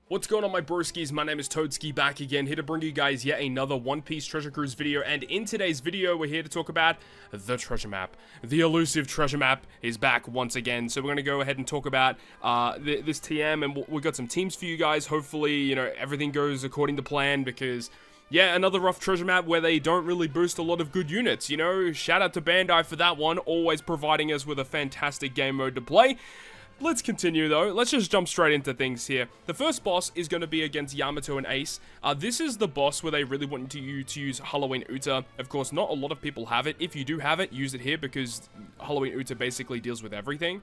What's going on, my broskiis? My name is Toadski, back again, here to bring you guys yet another One Piece Treasure Cruise video, and in today's video, we're here to talk about the treasure map. The elusive treasure map is back once again, so we're going to go ahead and talk about this TM, and we've got some teams for you guys. Hopefully, you know, everything goes according to plan, because yeah, another rough treasure map where they don't really boost a lot of good units, you know? Shout out to Bandai for that one, always providing us with a fantastic game mode to play. Let's continue though. Let's just jump straight into things here. The first boss is going to be against Yamato and Ace. This is the boss where they really want you to use Halloween Uta. Of course, not a lot of people have it. If you do have it, use it here because Halloween Uta basically deals with everything.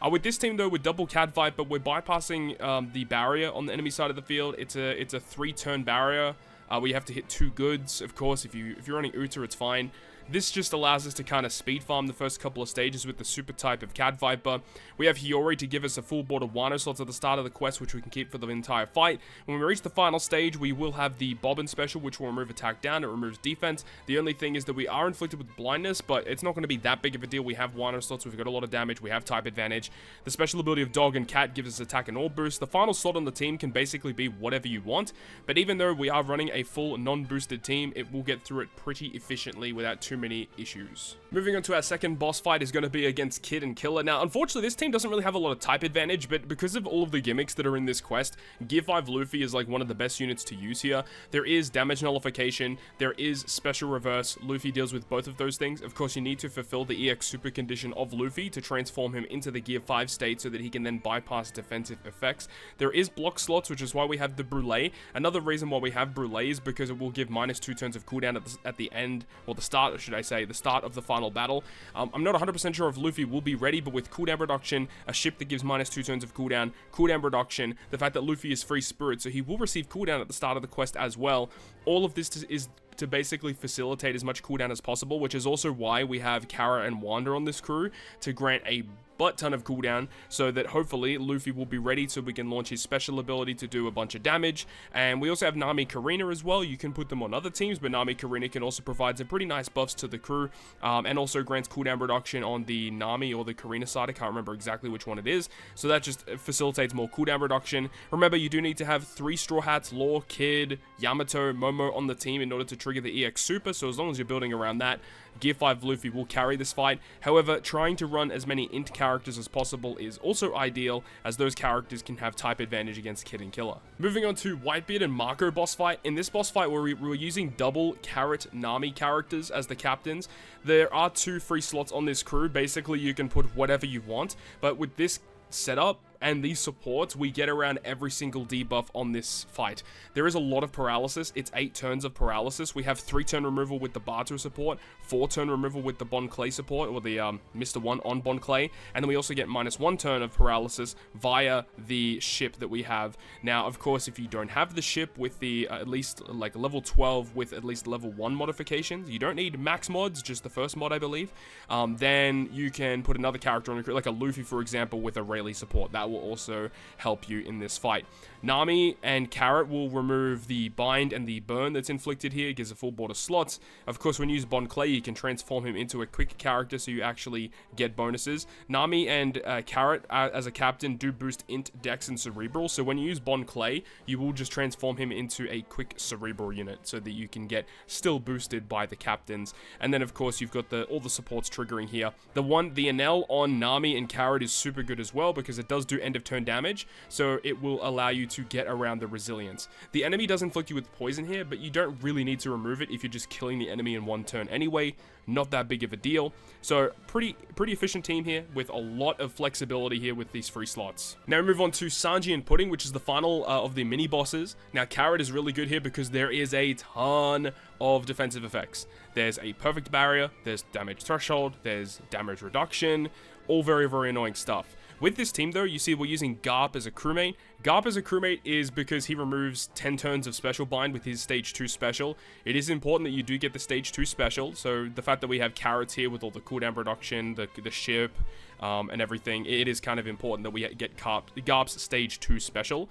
With this team though, we're double Cat Fight, but we're bypassing the barrier on the enemy side of the field. It's a 3-turn barrier. Where you have to hit 2 goods. Of course, if you're running Uta, it's fine. This just allows us to kind of speed farm the first couple of stages with the super type of Cat Viper. We have Hiyori to give us a full board of Wano slots at the start of the quest, which we can keep for the entire fight. When we reach the final stage, we will have the Bobbin special, which will remove attack down. It removes defense. The only thing is that we are inflicted with blindness, but it's not going to be that big of a deal. We have Wano slots, we've got a lot of damage, we have type advantage. The special ability of Dog and Cat gives us attack and all boost. The final slot on the team can basically be whatever you want, but even though we are running a full non-boosted team, it will get through it pretty efficiently without too many issues. Moving on to our second boss fight is going to be against Kid and Killer. Now, unfortunately, this team doesn't really have a lot of type advantage, but because of all of the gimmicks that are in this quest, Gear 5 Luffy is like one of the best units to use here. There is damage nullification, there is special reverse. Luffy deals with both of those things. Of course, you need to fulfill the EX super condition of Luffy to transform him into the Gear 5 state so that he can then bypass defensive effects. There is block slots, which is why we have the Brûlé. Another reason why we have Brûlé is because it will give -2 turns of cooldown at the end, or the start, should I say, the start of the final battle. I'm not 100% sure if Luffy will be ready, but with cooldown reduction, a ship that gives -2 turns of cooldown reduction, the fact that Luffy is free spirit, so he will receive cooldown at the start of the quest as well. All of this is to basically facilitate as much cooldown as possible, which is also why we have Kara and Wanda on this crew to grant a butt ton of cooldown, so that hopefully Luffy will be ready so we can launch his special ability to do a bunch of damage. And we also have Nami Karina as well. You can put them on other teams, but Nami Karina can also provide some pretty nice buffs to the crew, and also grants cooldown reduction on the Nami or the Karina side. I can't remember exactly which one it is, so that just facilitates more cooldown reduction. Remember, you do need to have 3 Straw Hats, Law, Kid, Yamato, Momo on the team in order to trigger the EX super, so as long as you're building around that, Gear 5 Luffy will carry this fight. However, trying to run as many int characters as possible is also ideal, as those characters can have type advantage against Kid and Killer. Moving on to Whitebeard and Marco boss fight. In this boss fight, we're using double Carrot Nami characters as the captains. There are 2 free slots on this crew. Basically, you can put whatever you want, but with this setup and these supports, we get around every single debuff on this fight. There is a lot of paralysis. It's 8 turns of paralysis. We have 3-turn removal with the Barter support, 4-turn removal with the Bon Clay support, or the Mr. 1 on Bon Clay, and then we also get -1 turn of paralysis via the ship that we have. Now, of course, if you don't have the ship with the at least like level 12 with at least level 1 modifications, you don't need max mods, just the first mod, I believe, then you can put another character on your crew, like a Luffy, for example, with a Rayleigh support. That will also help you in this fight. Nami and Carrot will remove the bind and the burn that's inflicted here. It gives a full board of slots. Of course, when you use Bon Clay, you can transform him into a quick character, so you actually get bonuses. Nami and Carrot, as a captain, do boost int, dex, and cerebral, so when you use Bon Clay, you will just transform him into a quick cerebral unit, so that you can get still boosted by the captains. And then, of course, you've got all the supports triggering here. The Enel on Nami and Carrot is super good as well, because it does do end of turn damage, so it will allow you to get around the resilience. The enemy does inflict you with poison here, but you don't really need to remove it if you're just killing the enemy in 1 turn anyway. Not that big of a deal. So pretty efficient team here with a lot of flexibility here with these free slots. Now we move on to Sanji and Pudding, which is the final of the mini bosses. Now Carrot is really good here because there is a ton of defensive effects. There's a perfect barrier, there's damage threshold, there's damage reduction, all very, very annoying stuff. With this team, though, you see we're using Garp as a crewmate. Garp as a crewmate is because he removes 10 turns of special bind with his stage 2 special. It is important that you do get the stage 2 special, so the fact that we have Carrots here with all the cooldown reduction, the ship, and everything, it is kind of important that we get Garp's stage 2 special.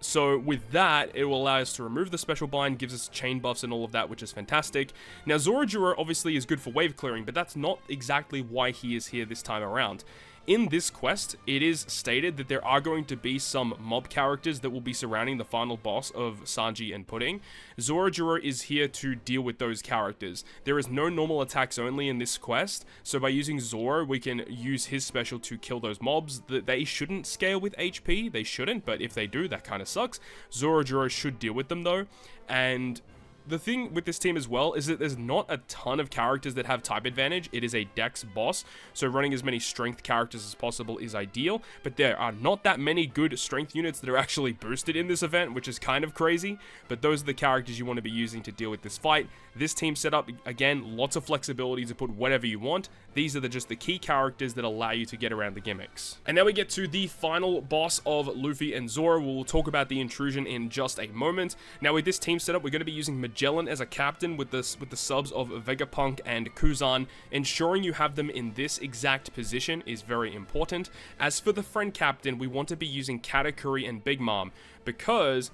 So with that, it will allow us to remove the special bind, gives us chain buffs and all of that, which is fantastic. Now, Zoro obviously is good for wave clearing, but that's not exactly why he is here this time around. In this quest, it is stated that there are going to be some mob characters that will be surrounding the final boss of Sanji and Pudding. TheLordShiro is here to deal with those characters. There is no normal attacks only in this quest, so by using Zoro, we can use his special to kill those mobs. They shouldn't scale with HP, they shouldn't, but if they do, that kind of sucks. TheLordShiro should deal with them though, and the thing with this team as well is that there's not a ton of characters that have type advantage. It is a dex boss, so running as many strength characters as possible is ideal, but there are not that many good strength units that are actually boosted in this event, which is kind of crazy, but those are the characters you want to be using to deal with this fight. This team setup, again, lots of flexibility to put whatever you want. These are just the key characters that allow you to get around the gimmicks. And now we get to the final boss of Luffy and Zoro. We'll talk about the Intrusion in just a moment. Now with this team setup, we're going to be using Magellan as a captain with the subs of Vegapunk and Kuzan. Ensuring you have them in this exact position is very important. As for the friend captain, we want to be using Katakuri and Big Mom because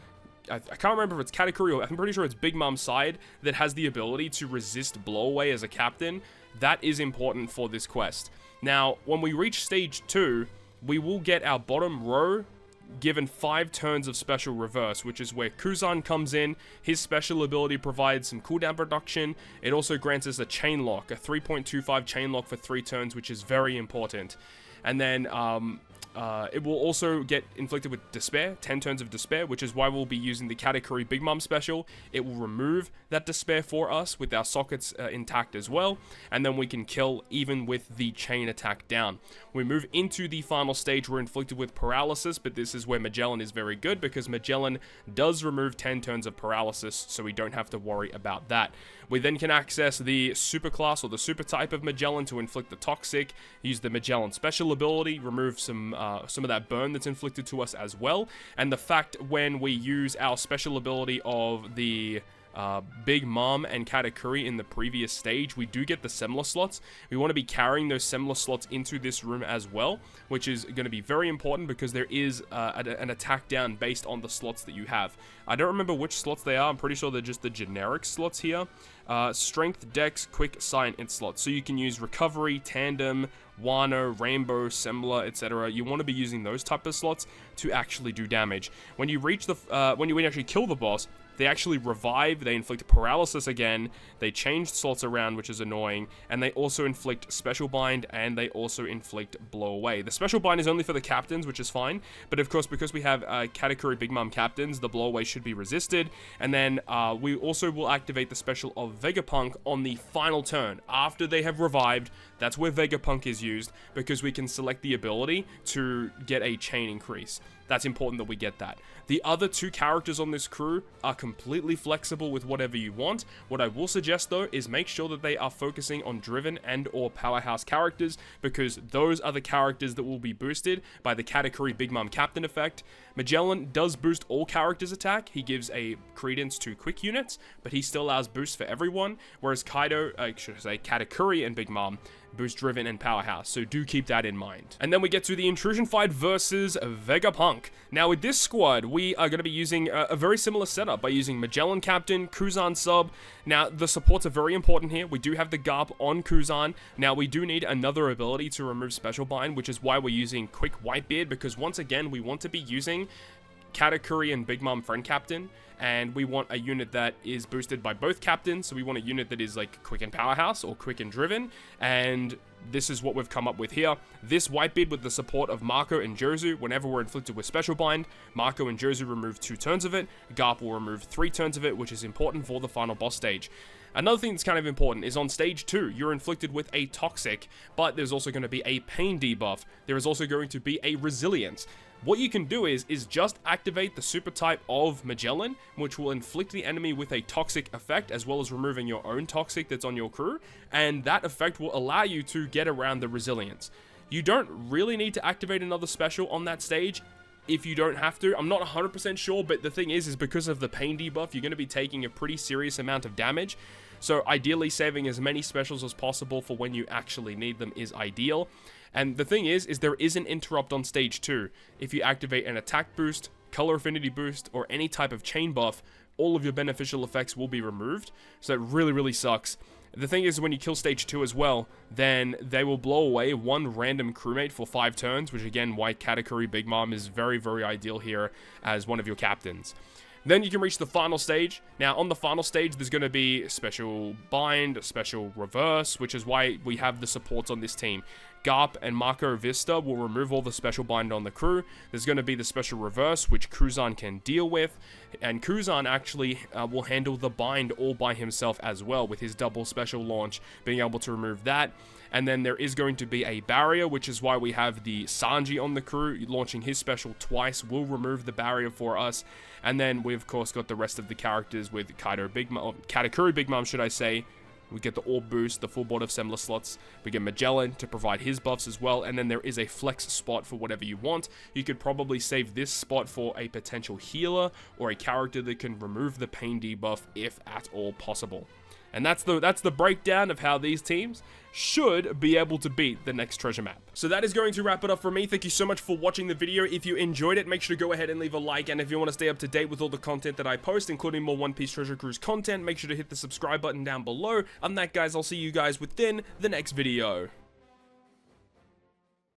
I can't remember if it's Katakuri or I'm pretty sure it's Big Mom's side that has the ability to resist blowaway as a captain. That is important for this quest. Now, when we reach stage 2, we will get our bottom row given 5 turns of special reverse, which is where Kuzan comes in. His special ability provides some cooldown reduction. It also grants us a chain lock, a 3.25 chain lock for 3 turns, which is very important. And then it will also get inflicted with Despair, 10 turns of Despair, which is why we'll be using the Katakuri Big Mom special. It will remove that Despair for us with our sockets intact as well, and then we can kill even with the chain attack down. We move into the final stage, we're inflicted with Paralysis, but this is where Magellan is very good because Magellan does remove 10 turns of Paralysis, so we don't have to worry about that. We then can access the super class or the super type of Magellan to inflict the Toxic, use the Magellan special ability, remove some of that burn that's inflicted to us as well, and the fact when we use our special ability of the Big Mom and Katakuri in the previous stage, we do get the Semla slots. We want to be carrying those Semla slots into this room as well, which is going to be very important because there is an attack down based on the slots that you have. I don't remember which slots they are. I'm pretty sure they're just the generic slots here. Strength, Dex, Quick, Sign, and slots. So you can use Recovery, Tandem, Wano, Rainbow, Semla, etc. You want to be using those type of slots to actually do damage. When you reach the when you actually kill the boss, they actually revive, they inflict paralysis again, they change slots around, which is annoying, and they also inflict special bind, and they also inflict blow away. The special bind is only for the captains, which is fine, but of course, because we have Katakuri Big Mom captains, the blow away should be resisted, and then we also will activate the special of Vegapunk on the final turn. After they have revived, that's where Vegapunk is used, because we can select the ability to get a chain increase. That's important that we get that. The other 2 characters on this crew are completely flexible with whatever you want. What I will suggest though is make sure that they are focusing on driven and or powerhouse characters, because those are the characters that will be boosted by the Katakuri Big Mom Captain effect. Magellan does boost all characters' attack. He gives a credence to quick units, but he still allows boosts for everyone, whereas Katakuri and Big Mom boost driven and powerhouse, so do keep that in mind. And then we get to the Intrusion fight versus Vegapunk. Now with this squad, we are going to be using a very similar setup by using Magellan Captain, Kuzan sub. Now the supports are very important here. We do have the Garp on Kuzan. Now we do need another ability to remove Special Bind, which is why we're using Quick Whitebeard, because once again, we want to be using Katakuri and Big Mom Friend Captain, and we want a unit that is boosted by both captains, so we want a unit that is like quick and powerhouse or quick and driven, and this is what we've come up with here. This Whitebeard with the support of Marco and Jozu, whenever we're inflicted with Special Bind, Marco and Jozu remove 2 turns of it, Garp will remove 3 turns of it, which is important for the final boss stage. Another thing that's kind of important is on stage 2, you're inflicted with a Toxic, but there's also going to be a Pain debuff. There is also going to be a Resilience. What you can do is just activate the super type of Magellan, which will inflict the enemy with a toxic effect, as well as removing your own toxic that's on your crew, and that effect will allow you to get around the resilience. You don't really need to activate another special on that stage if you don't have to. I'm not 100% sure, but the thing is because of the pain debuff, you're going to be taking a pretty serious amount of damage. So ideally, saving as many specials as possible for when you actually need them is ideal. And the thing is there is an interrupt on stage 2. If you activate an attack boost, color affinity boost, or any type of chain buff, all of your beneficial effects will be removed. So it really, really sucks. The thing is, when you kill stage 2 as well, then they will blow away one random crewmate for 5 turns, which again, why Katakuri Big Mom is very, very ideal here as one of your captains. Then you can reach the final stage. Now, on the final stage, there's going to be a special bind, a special reverse, which is why we have the supports on this team. Garp and Marco Vista will remove all the special bind on the crew. There's going to be the special reverse, which Kuzan can deal with. And Kuzan actually will handle the bind all by himself as well, with his double special launch, being able to remove that. And then there is going to be a barrier, which is why we have the Sanji on the crew. Launching his special twice will remove the barrier for us. And then we, of course, got the rest of the characters with Katakuri Big Mom, should I say. We get the Orb Boost, the full board of Semler slots. We get Magellan to provide his buffs as well. And then there is a flex spot for whatever you want. You could probably save this spot for a potential healer or a character that can remove the pain debuff if at all possible. And that's the breakdown of how these teams should be able to beat the next treasure map. So that is going to wrap it up for me. Thank you so much for watching the video. If you enjoyed it, make sure to go ahead and leave a like. And if you want to stay up to date with all the content that I post, including more One Piece Treasure Cruise content, make sure to hit the subscribe button down below. Other than that, guys, I'll see you guys within the next video.